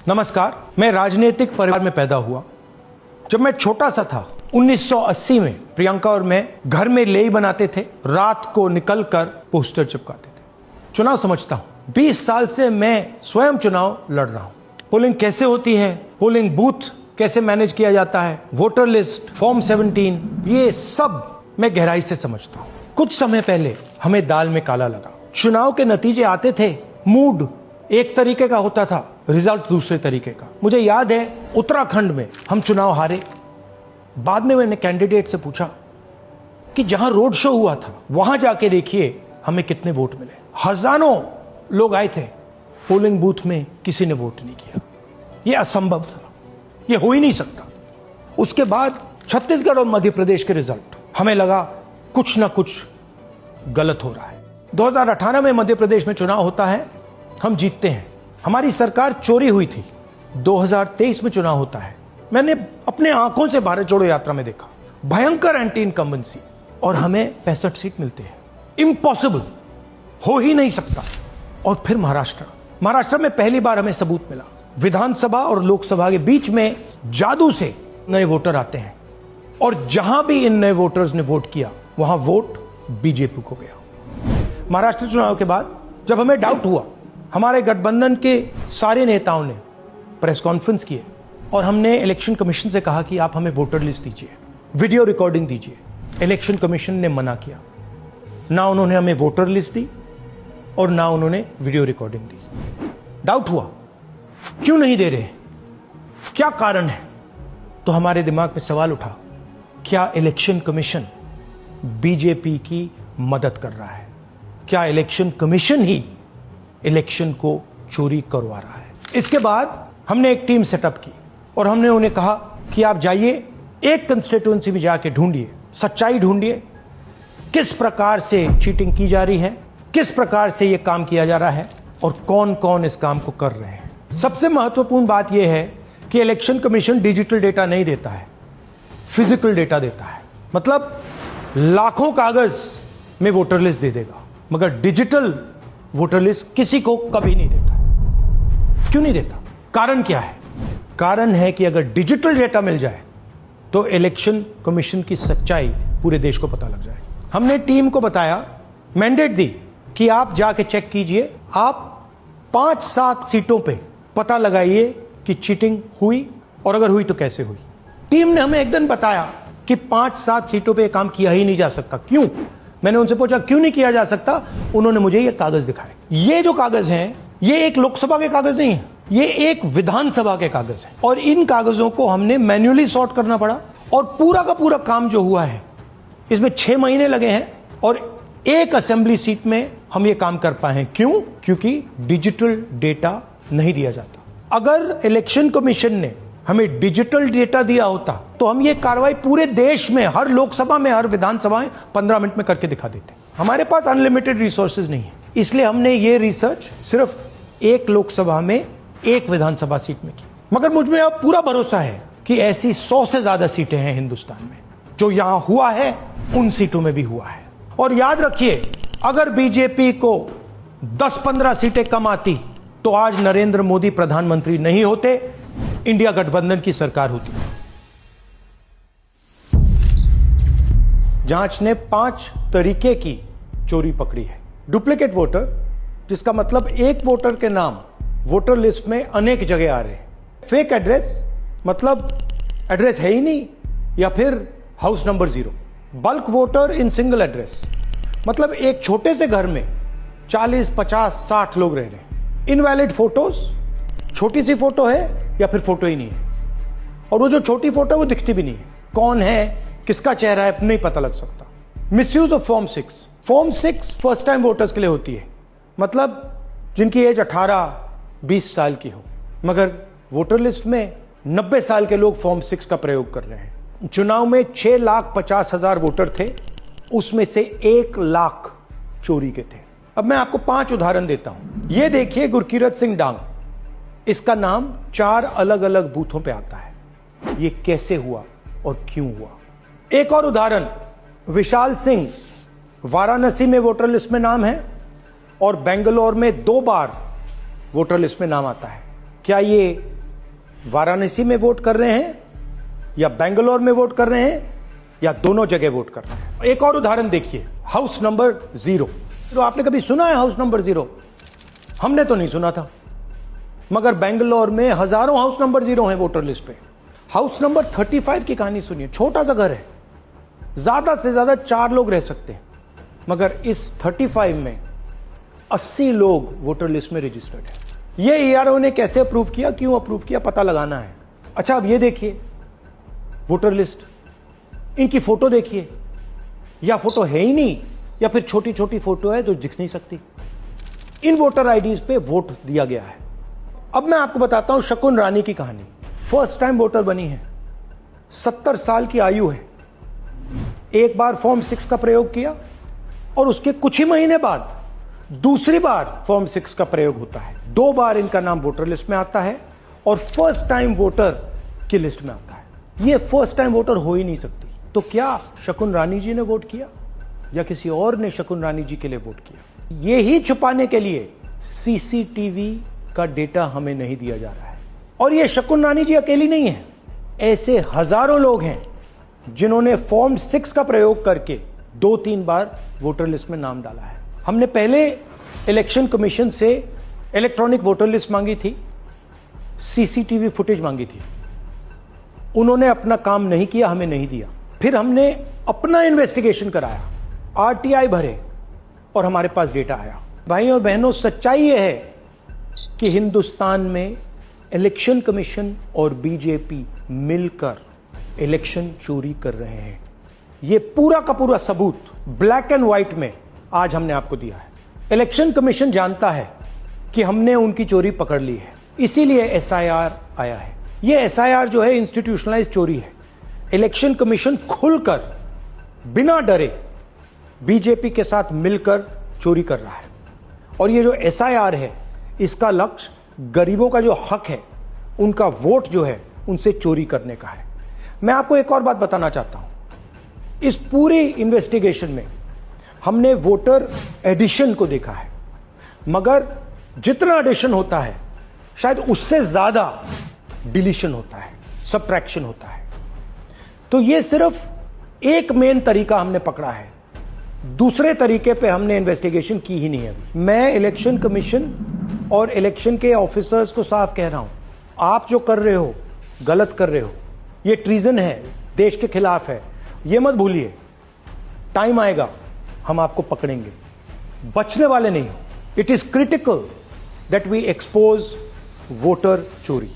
नमस्कार। मैं राजनीतिक परिवार में पैदा हुआ। जब मैं छोटा सा था 1980 में प्रियंका और मैं घर में लेई बनाते थे, रात को निकलकर पोस्टर चिपकाते थे। चुनाव समझता हूं। 20 साल से मैं स्वयं चुनाव लड़ रहा हूं। पोलिंग कैसे होती है, पोलिंग बूथ कैसे मैनेज किया जाता है, वोटर लिस्ट, फॉर्म 17, ये सब मैं गहराई से समझता हूं। कुछ समय पहले हमें दाल में काला लगा। चुनाव के नतीजे आते थे, मूड एक तरीके का होता था, रिजल्ट दूसरे तरीके का। मुझे याद है उत्तराखंड में हम चुनाव हारे। बाद में मैंने कैंडिडेट से पूछा कि जहां रोड शो हुआ था वहां जाके देखिए हमें कितने वोट मिले। हजारों लोग आए थे, पोलिंग बूथ में किसी ने वोट नहीं किया। यह असंभव था, यह हो ही नहीं सकता। उसके बाद छत्तीसगढ़ और मध्य प्रदेश के रिजल्ट, हमें लगा कुछ ना कुछ गलत हो रहा है। 2018 में मध्य प्रदेश में चुनाव होता है, हम जीतते हैं, हमारी सरकार चोरी हुई थी। 2023 में चुनाव होता है, मैंने अपने आंखों से भारत जोड़ो यात्रा में देखा भयंकर एंटी इनकम्बेंसी, और हमें 65 सीट मिलते हैं। इम्पॉसिबल, हो ही नहीं सकता। और फिर महाराष्ट्र में पहली बार हमें सबूत मिला। विधानसभा और लोकसभा के बीच में जादू से नए वोटर आते हैं, और जहां भी इन नए वोटर्स ने वोट किया वहां वोट बीजेपी को गया। महाराष्ट्र चुनाव के बाद जब हमें डाउट हुआ, हमारे गठबंधन के सारे नेताओं ने प्रेस कॉन्फ्रेंस किए और हमने इलेक्शन कमीशन से कहा कि आप हमें वोटर लिस्ट दीजिए, वीडियो रिकॉर्डिंग दीजिए। इलेक्शन कमीशन ने मना किया। ना उन्होंने हमें वोटर लिस्ट दी और ना उन्होंने वीडियो रिकॉर्डिंग दी। डाउट हुआ, क्यों नहीं दे रहे, क्या कारण है? तो हमारे दिमाग में सवाल उठा, क्या इलेक्शन कमीशन बीजेपी की मदद कर रहा है? क्या इलेक्शन कमीशन ही इलेक्शन को चोरी करवा रहा है? इसके बाद हमने एक टीम सेटअप की और हमने उन्हें कहा कि आप जाइए, एक कंस्टिट्यूएंसी में जाके ढूंढिए, सच्चाई ढूंढिए, किस प्रकार से चीटिंग की जा रही है, किस प्रकार से यह काम किया जा रहा है और कौन कौन इस काम को कर रहे हैं। सबसे महत्वपूर्ण बात यह है कि इलेक्शन कमीशन डिजिटल डेटा नहीं देता है, फिजिकल डेटा देता है। मतलब लाखों कागज में वोटर लिस्ट दे देगा, मगर डिजिटल वोटर लिस्ट किसी को कभी नहीं देता है। क्यों नहीं देता? कारण क्या है? कारण है कि अगर डिजिटल डेटा मिल जाए तो इलेक्शन कमीशन की सच्चाई पूरे देश को पता लग जाएगी। हमने टीम को बताया, मैंडेट दी कि आप जाके चेक कीजिए, आप 5-7 सीटों पे पता लगाइए कि चीटिंग हुई, और अगर हुई तो कैसे हुई। टीम ने हमें एक दिन बताया कि 5-7 सीटों पे काम किया ही नहीं जा सकता। क्यों? मैंने उनसे पूछा क्यों नहीं किया जा सकता। उन्होंने मुझे ये कागज दिखाए। ये जो कागज हैं, ये एक लोकसभा के कागज नहीं है, ये एक विधानसभा के कागज है, और इन कागजों को हमने मैन्युअली सॉर्ट करना पड़ा। और पूरा का पूरा काम जो हुआ है, इसमें 6 महीने लगे हैं, और एक असेंबली सीट में हम ये काम कर पाए हैं। क्यों? क्योंकि डिजिटल डेटा नहीं दिया जाता। अगर इलेक्शन कमीशन ने हमें डिजिटल डेटा दिया होता तो हम ये कार्रवाई पूरे देश में, हर लोकसभा में, हर विधानसभा में 15 मिनट में करके दिखा देते। हमारे पास अनलिमिटेड रिसोर्सेज नहीं है, इसलिए हमने ये रिसर्च सिर्फ एक लोकसभा में, एक विधानसभा सीट में की। मगर मुझ में अब पूरा भरोसा है कि ऐसी 100 से ज्यादा सीटें हैं हिंदुस्तान में। जो यहां हुआ है उन सीटों में भी हुआ है। और याद रखिए, अगर बीजेपी को 10-15 सीटें कम आती तो आज नरेंद्र मोदी प्रधानमंत्री नहीं होते, इंडिया गठबंधन की सरकार होती। जांच ने 5 तरीके की चोरी पकड़ी है। डुप्लीकेट वोटर, जिसका मतलब एक वोटर के नाम वोटर लिस्ट में अनेक जगह आ रहे हैं। फेक एड्रेस, मतलब एड्रेस है ही नहीं, या फिर house number 0। Bulk voter in single address, मतलब एक छोटे से घर में 40, 50, 60 लोग रह रहे हैं। इनवैलिड फोटोज, छोटी सी फोटो है या फिर फोटो ही नहीं है, और वो जो छोटी फोटो है वो दिखती भी नहीं है। कौन है, किसका चेहरा है, नहीं पता लग सकता। Misuse of form 6। Form 6 first time voters के लिए होती है, मतलब जिनकी एज 18-20 साल की हो, मगर वोटर लिस्ट में 90 साल के लोग फॉर्म 6 का प्रयोग कर रहे हैं। चुनाव में 6,50,000 वोटर थे, उसमें से 1 लाख चोरी के थे। अब मैं आपको 5 उदाहरण देता हूं। यह देखिए गुरकीरत सिंह डांग, इसका नाम 4 अलग अलग बूथों पे आता है। यह कैसे हुआ और क्यों हुआ? एक और उदाहरण, विशाल सिंह, वाराणसी में वोटर लिस्ट में नाम है और बेंगलोर में 2 बार वोटर लिस्ट में नाम आता है। क्या ये वाराणसी में वोट कर रहे हैं या बेंगलोर में वोट कर रहे हैं या दोनों जगह वोट कर रहे हैं। एक और उदाहरण देखिए, हाउस नंबर 0। तो आपने कभी सुना है हाउस नंबर 0? हमने तो नहीं सुना था, मगर बेंगलोर में हजारों हाउस नंबर 0 हैं वोटर लिस्ट पे। हाउस नंबर 35 की कहानी सुनिए। छोटा सा घर है, ज्यादा से ज्यादा 4 लोग रह सकते हैं, मगर इस 35 में 80 लोग वोटर लिस्ट में रजिस्टर्ड है। ये ईआरओ ने कैसे अप्रूव किया, क्यों अप्रूव किया, पता लगाना है। अच्छा, अब ये देखिए वोटर लिस्ट, इनकी फोटो देखिए, या फोटो है ही नहीं या फिर छोटी छोटी फोटो है जो दिख नहीं सकती। इन वोटर आईडीज पे वोट दिया गया है। अब मैं आपको बताता हूं शकुन रानी की कहानी। फर्स्ट टाइम वोटर बनी है, 70 साल की आयु है। एक बार फॉर्म 6 का प्रयोग किया और उसके कुछ ही महीने बाद दूसरी बार फॉर्म 6 का प्रयोग होता है। 2 बार इनका नाम वोटर लिस्ट में आता है और फर्स्ट टाइम वोटर की लिस्ट में आता है। ये फर्स्ट टाइम वोटर हो ही नहीं सकती। तो क्या शकुन रानी जी ने वोट किया या किसी और ने शकुन रानी जी के लिए वोट किया? ये ही छुपाने के लिए सीसीटीवी का डेटा हमें नहीं दिया जा रहा है। और ये शकुन रानी जी अकेली नहीं है, ऐसे हजारों लोग हैं जिन्होंने फॉर्म 6 का प्रयोग करके 2-3 बार वोटर लिस्ट में नाम डाला है। हमने पहले इलेक्शन कमीशन से इलेक्ट्रॉनिक वोटर लिस्ट मांगी थी, सीसीटीवी फुटेज मांगी थी। उन्होंने अपना काम नहीं किया, हमें नहीं दिया। फिर हमने अपना इन्वेस्टिगेशन कराया, आरटीआई भरे और हमारे पास डेटा आया। भाई और बहनों, सच्चाई यह है कि हिंदुस्तान में इलेक्शन कमीशन और बीजेपी मिलकर इलेक्शन चोरी कर रहे हैं। यह पूरा का पूरा सबूत ब्लैक एंड व्हाइट में आज हमने आपको दिया है। इलेक्शन कमीशन जानता है कि हमने उनकी चोरी पकड़ ली है, इसीलिए एसआईआर आया है। यह एसआईआर जो है इंस्टीट्यूशनलाइज चोरी है। इलेक्शन कमीशन खुलकर बिना डरे बीजेपी के साथ मिलकर चोरी कर रहा है। और ये जो एसआईआर है, इसका लक्ष्य गरीबों का जो हक है, उनका वोट जो है, उनसे चोरी करने का है। मैं आपको एक और बात बताना चाहता हूं। इस पूरी इन्वेस्टिगेशन में हमने वोटर एडिशन को देखा है, मगर जितना एडिशन होता है शायद उससे ज्यादा डिलीशन होता है, सबट्रैक्शन होता है। तो ये सिर्फ एक मेन तरीका हमने पकड़ा है, दूसरे तरीके पे हमने इन्वेस्टिगेशन की ही नहीं है अभी। मैं इलेक्शन कमीशन और इलेक्शन के ऑफिसर्स को साफ कह रहा हूं, आप जो कर रहे हो गलत कर रहे हो, ये ट्रीजन है, देश के खिलाफ है। ये मत भूलिए, टाइम आएगा हम आपको पकड़ेंगे, बचने वाले नहीं हो। It is critical that we expose voter चोरी।